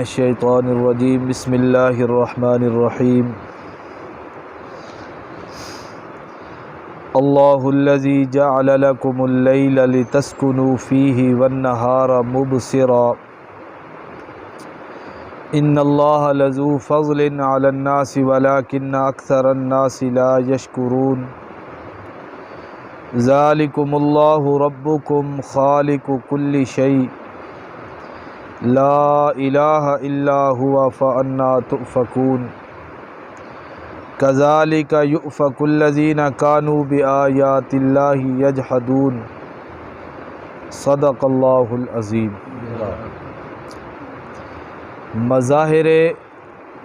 الشیطان الرجیم بسم اللہ الرحمن الرحیم اللہ الذی جعل لکم اللیل لتسکنوا فیہ والنہار مبصرا ان اللہ لذو فضل علی الناس ولکن اکثر الناس لا یشکرون ذالکم اللہ ربکم خالق کل شیء لا الہ الا هو فأنا تؤفکون کذالک یؤفک الذین کانوا بآیات اللہ یجحدون صدق اللہ العظیم۔ مظاہر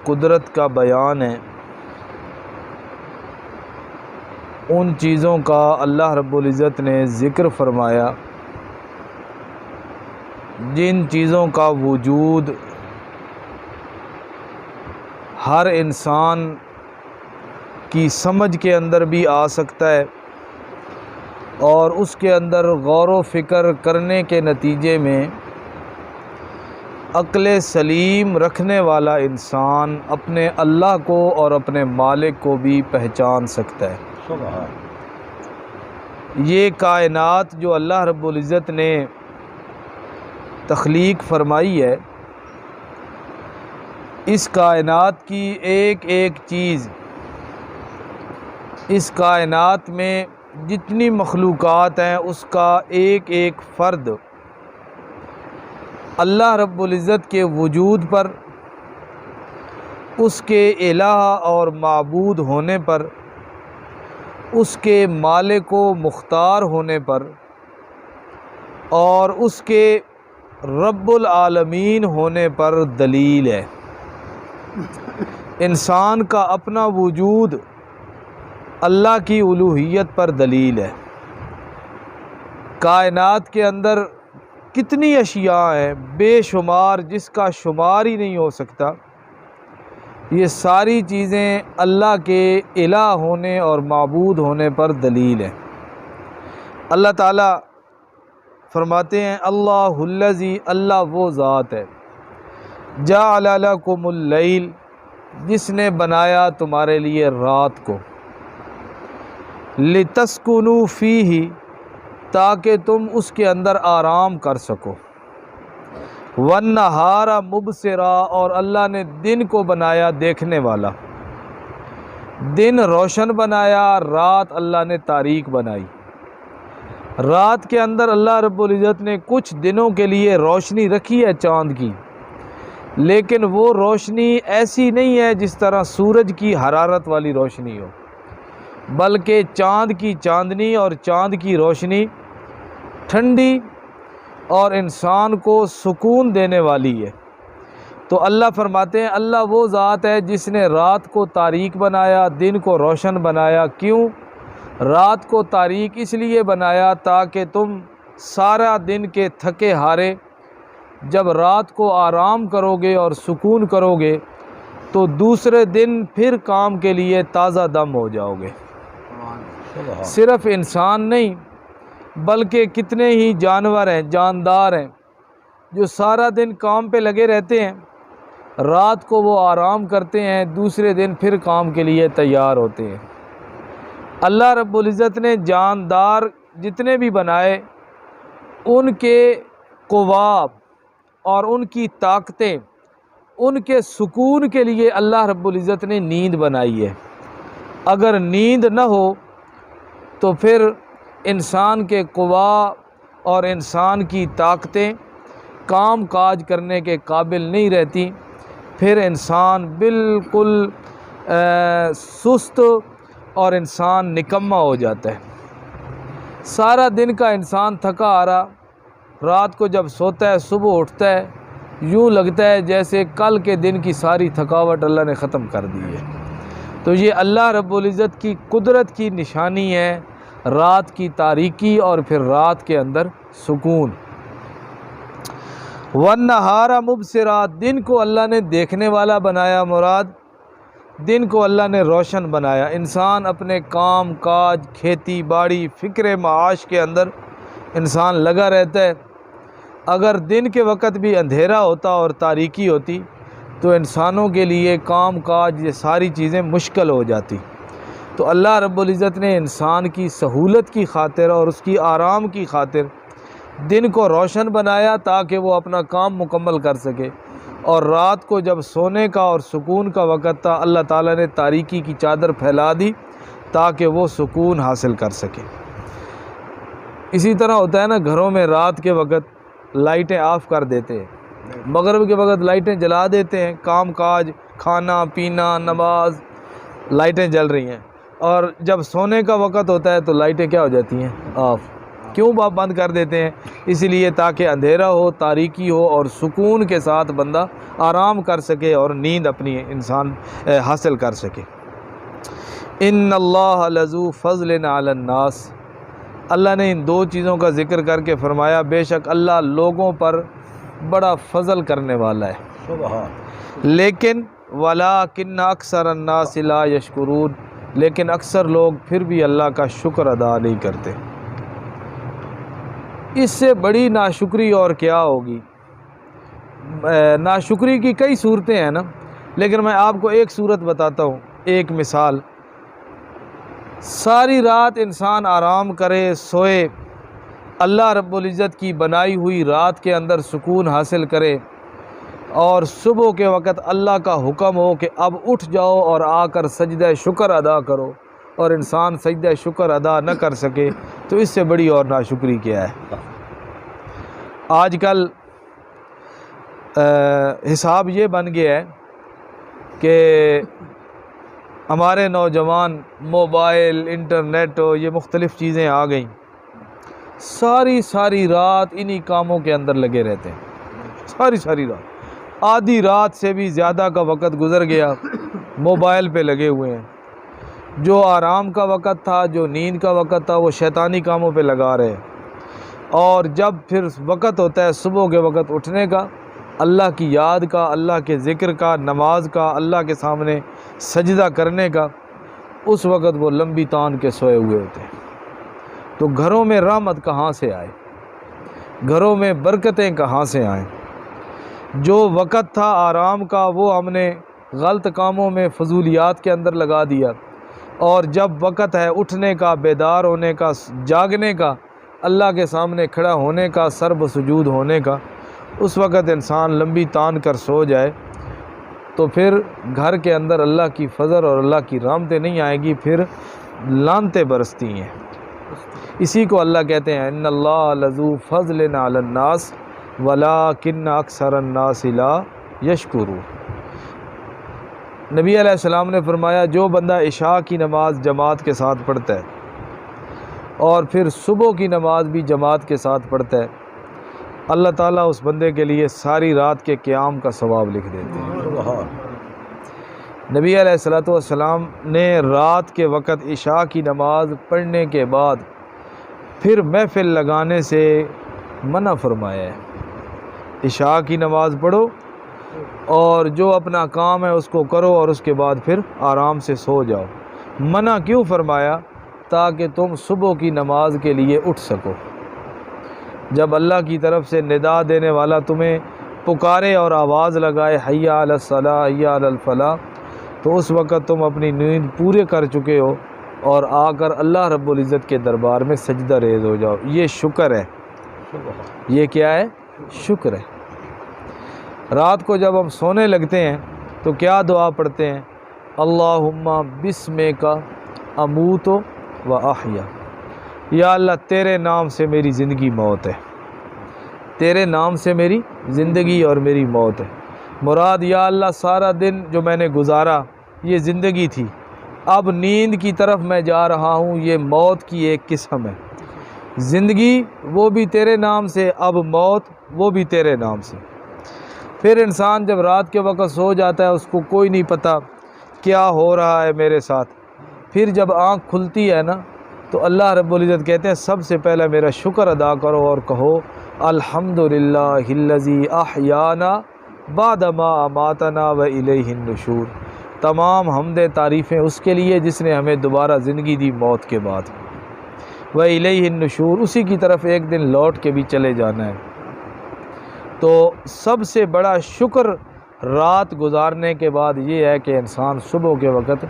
قدرت کا بیان ہے ان چیزوں کا اللہ رب العزت نے ذکر فرمایا جن چیزوں کا وجود ہر انسان کی سمجھ کے اندر بھی آ سکتا ہے اور اس کے اندر غور و فکر کرنے کے نتیجے میں عقل سلیم رکھنے والا انسان اپنے اللہ کو اور اپنے مالک کو بھی پہچان سکتا ہے۔ یہ کائنات جو اللہ رب العزت نے تخلیق فرمائی ہے، اس کائنات کی ایک ایک چیز، اس کائنات میں جتنی مخلوقات ہیں اس کا ایک ایک فرد اللہ رب العزت کے وجود پر، اس کے الہ اور معبود ہونے پر، اس کے مالک و مختار ہونے پر اور اس کے رب العالمین ہونے پر دلیل ہے۔ انسان کا اپنا وجود اللہ کی الوہیت پر دلیل ہے۔ کائنات کے اندر کتنی اشیاء ہیں بے شمار، جس کا شمار ہی نہیں ہو سکتا۔ یہ ساری چیزیں اللہ کے الہ ہونے اور معبود ہونے پر دلیل ہے۔ اللہ تعالیٰ فرماتے ہیں اللہ الذی، اللہ وہ ذات ہے، جعل لکم اللیل، جس نے بنایا تمہارے لیے رات کو، لتسکنوا فیہ، تاکہ تم اس کے اندر آرام کر سکو، والنہار مبصرا، اور اللہ نے دن کو بنایا دیکھنے والا، دن روشن بنایا، رات اللہ نے تاریک بنائی۔ رات کے اندر اللہ رب العزت نے کچھ دنوں کے لیے روشنی رکھی ہے چاند کی، لیکن وہ روشنی ایسی نہیں ہے جس طرح سورج کی حرارت والی روشنی ہو، بلکہ چاند کی چاندنی اور چاند کی روشنی ٹھنڈی اور انسان کو سکون دینے والی ہے۔ تو اللہ فرماتے ہیں اللہ وہ ذات ہے جس نے رات کو تاریک بنایا، دن کو روشن بنایا۔ کیوں؟ رات کو تاریک اس لیے بنایا تاکہ تم سارا دن کے تھکے ہارے جب رات کو آرام کرو گے اور سکون کرو گے تو دوسرے دن پھر کام کے لیے تازہ دم ہو جاؤ گے۔ صرف انسان نہیں بلکہ کتنے ہی جانور ہیں، جاندار ہیں، جو سارا دن کام پہ لگے رہتے ہیں، رات کو وہ آرام کرتے ہیں، دوسرے دن پھر کام کے لیے تیار ہوتے ہیں۔ اللہ رب العزت نے جاندار جتنے بھی بنائے، ان کے قوا اور ان کی طاقتیں، ان کے سکون کے لیے اللہ رب العزت نے نیند بنائی ہے۔ اگر نیند نہ ہو تو پھر انسان کے قوا اور انسان کی طاقتیں کام کاج کرنے کے قابل نہیں رہتی، پھر انسان بالکل سست اور انسان نکما ہو جاتا ہے۔ سارا دن کا انسان تھکا ہارا رات کو جب سوتا ہے، صبح اٹھتا ہے، یوں لگتا ہے جیسے کل کے دن کی ساری تھکاوٹ اللہ نے ختم کر دی ہے۔ تو یہ اللہ رب العزت کی قدرت کی نشانی ہے، رات کی تاریکی اور پھر رات کے اندر سکون۔ والنہار مبصرا، دن کو اللہ نے دیکھنے والا بنایا، مراد دن کو اللہ نے روشن بنایا۔ انسان اپنے کام کاج، کھیتی باڑی، فکر معاش کے اندر انسان لگا رہتا ہے، اگر دن کے وقت بھی اندھیرا ہوتا اور تاریکی ہوتی تو انسانوں کے لیے کام کاج یہ ساری چیزیں مشکل ہو جاتی۔ تو اللہ رب العزت نے انسان کی سہولت کی خاطر اور اس کی آرام کی خاطر دن کو روشن بنایا تاکہ وہ اپنا کام مکمل کر سکے، اور رات کو جب سونے کا اور سکون کا وقت تھا اللہ تعالیٰ نے تاریکی کی چادر پھیلا دی تاکہ وہ سکون حاصل کر سکے۔ اسی طرح ہوتا ہے نا، گھروں میں رات کے وقت لائٹیں آف کر دیتے ہیں، مغرب کے وقت لائٹیں جلا دیتے ہیں، کام کاج کھانا پینا نماز لائٹیں جل رہی ہیں، اور جب سونے کا وقت ہوتا ہے تو لائٹیں کیا ہو جاتی ہیں؟ آف۔ کیوں بند کر دیتے ہیں؟ اس لیے تاکہ اندھیرا ہو، تاریکی ہو، اور سکون کے ساتھ بندہ آرام کر سکے اور نیند اپنی انسان حاصل کر سکے۔ ان اللہ لذو فضل علی الناس، اللہ نے ان دو چیزوں کا ذکر کر کے فرمایا بے شک اللہ لوگوں پر بڑا فضل کرنے والا ہے، لیکن وَلَٰكِنَّ أَكْثَرَ النَّاسِ لَا يَشْكُرُونَ، لیکن اکثر لوگ پھر بھی اللہ کا شکر ادا نہیں کرتے۔ اس سے بڑی ناشکری اور کیا ہوگی؟ ناشکری کی کئی صورتیں ہیں نا، لیکن میں آپ کو ایک صورت بتاتا ہوں، ایک مثال۔ ساری رات انسان آرام کرے، سوئے، اللہ رب العزت کی بنائی ہوئی رات کے اندر سکون حاصل کرے، اور صبح کے وقت اللہ کا حکم ہو کہ اب اٹھ جاؤ اور آ کر سجدہ شکر ادا کرو، اور انسان سجدہ شکر ادا نہ کر سکے، تو اس سے بڑی اور ناشکری کیا ہے؟ آج کل حساب یہ بن گیا ہے کہ ہمارے نوجوان موبائل انٹرنیٹ یہ مختلف چیزیں آ گئیں، ساری رات انہی کاموں کے اندر لگے رہتے ہیں، ساری رات، آدھی رات سے بھی زیادہ کا وقت گزر گیا موبائل پہ لگے ہوئے ہیں۔ جو آرام کا وقت تھا، جو نیند کا وقت تھا، وہ شیطانی کاموں پہ لگا رہے ہیں، اور جب پھر وقت ہوتا ہے صبح کے وقت اٹھنے کا، اللہ کی یاد کا، اللہ کے ذکر کا، نماز کا، اللہ کے سامنے سجدہ کرنے کا، اس وقت وہ لمبی تان کے سوئے ہوئے ہوتے ہیں۔ تو گھروں میں رحمت کہاں سے آئے؟ گھروں میں برکتیں کہاں سے آئیں؟ جو وقت تھا آرام کا وہ ہم نے غلط کاموں میں فضولیات کے اندر لگا دیا، اور جب وقت ہے اٹھنے کا، بیدار ہونے کا، جاگنے کا، اللہ کے سامنے کھڑا ہونے کا، سر بسجود ہونے کا، اس وقت انسان لمبی تان کر سو جائے تو پھر گھر کے اندر اللہ کی فضل اور اللہ کی رحمتیں نہیں آئیں گی، پھر لعنتیں برستی ہیں۔ اسی کو اللہ کہتے ہیں ان اللہ لذو فضل علی الناس وَلَٰكِنَّ أَكْثَرَ النَّاسِ لَا يَشْكُرُونَ۔ نبی علیہ السلام نے فرمایا جو بندہ عشاء کی نماز جماعت کے ساتھ پڑھتا ہے اور پھر صبح کی نماز بھی جماعت کے ساتھ پڑھتا ہے، اللہ تعالیٰ اس بندے کے لیے ساری رات کے قیام کا ثواب لکھ دیتے ہیں۔ نبی علیہ السلام نے رات کے وقت عشاء کی نماز پڑھنے کے بعد پھر محفل لگانے سے منع فرمایا ہے۔ عشاء کی نماز پڑھو اور جو اپنا کام ہے اس کو کرو، اور اس کے بعد پھر آرام سے سو جاؤ۔ منع کیوں فرمایا؟ تاکہ تم صبح کی نماز کے لیے اٹھ سکو۔ جب اللہ کی طرف سے ندا دینے والا تمہیں پکارے اور آواز لگائے حی علی الصلاۃ حی علی الفلاح، تو اس وقت تم اپنی نیند پورے کر چکے ہو، اور آ کر اللہ رب العزت کے دربار میں سجدہ ریز ہو جاؤ۔ یہ شکر ہے۔ یہ کیا ہے؟ شکر ہے۔ رات کو جب ہم سونے لگتے ہیں تو کیا دعا پڑھتے ہیں؟ اللہم بسمک اموت و احیا، یا اللہ تیرے نام سے میری زندگی موت ہے، تیرے نام سے میری زندگی اور میری موت ہے۔ مراد یا اللہ سارا دن جو میں نے گزارا یہ زندگی تھی، اب نیند کی طرف میں جا رہا ہوں، یہ موت کی ایک قسم ہے۔ زندگی وہ بھی تیرے نام سے، اب موت وہ بھی تیرے نام سے۔ پھر انسان جب رات کے وقت سو جاتا ہے اس کو کوئی نہیں پتہ کیا ہو رہا ہے میرے ساتھ، پھر جب آنکھ کھلتی ہے نا تو اللہ رب العزت کہتے ہیں سب سے پہلے میرا شکر ادا کرو اور کہو الحمدللہ الذی احیانا بعد ما اماتنا و الیہ النشور۔ تمام حمد تعریفیں اس کے لیے جس نے ہمیں دوبارہ زندگی دی موت کے بعد، و الیہ النشور، اسی کی طرف ایک دن لوٹ کے بھی چلے جانا ہے۔ تو سب سے بڑا شکر رات گزارنے کے بعد یہ ہے کہ انسان صبح کے وقت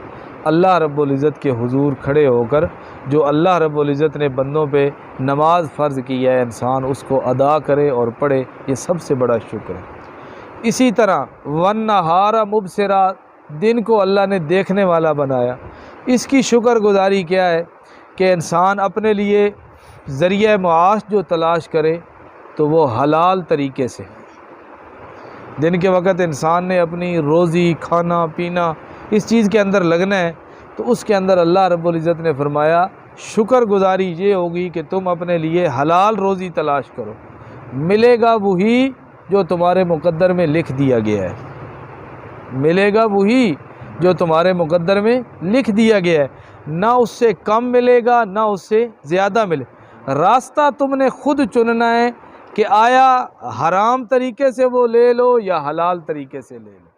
اللہ رب العزت کے حضور کھڑے ہو کر جو اللہ رب العزت نے بندوں پہ نماز فرض کی ہے انسان اس کو ادا کرے اور پڑھے، یہ سب سے بڑا شکر ہے۔ اسی طرح وَالنَّهَارَ مُبْصِرًا، دن کو اللہ نے دیکھنے والا بنایا، اس کی شکر گزاری کیا ہے کہ انسان اپنے لیے ذریعہ معاش جو تلاش کرے تو وہ حلال طریقے سے، دن کے وقت انسان نے اپنی روزی کھانا پینا اس چیز کے اندر لگنا ہے، تو اس کے اندر اللہ رب العزت نے فرمایا شکر گزاری یہ ہوگی کہ تم اپنے لیے حلال روزی تلاش کرو، ملے گا وہی جو تمہارے مقدر میں لکھ دیا گیا ہے، ملے گا وہی جو تمہارے مقدر میں لکھ دیا گیا ہے، نہ اس سے کم ملے گا نہ اس سے زیادہ ملے، راستہ تم نے خود چننا ہے کہ آیا حرام طریقے سے وہ لے لو یا حلال طریقے سے لے لو۔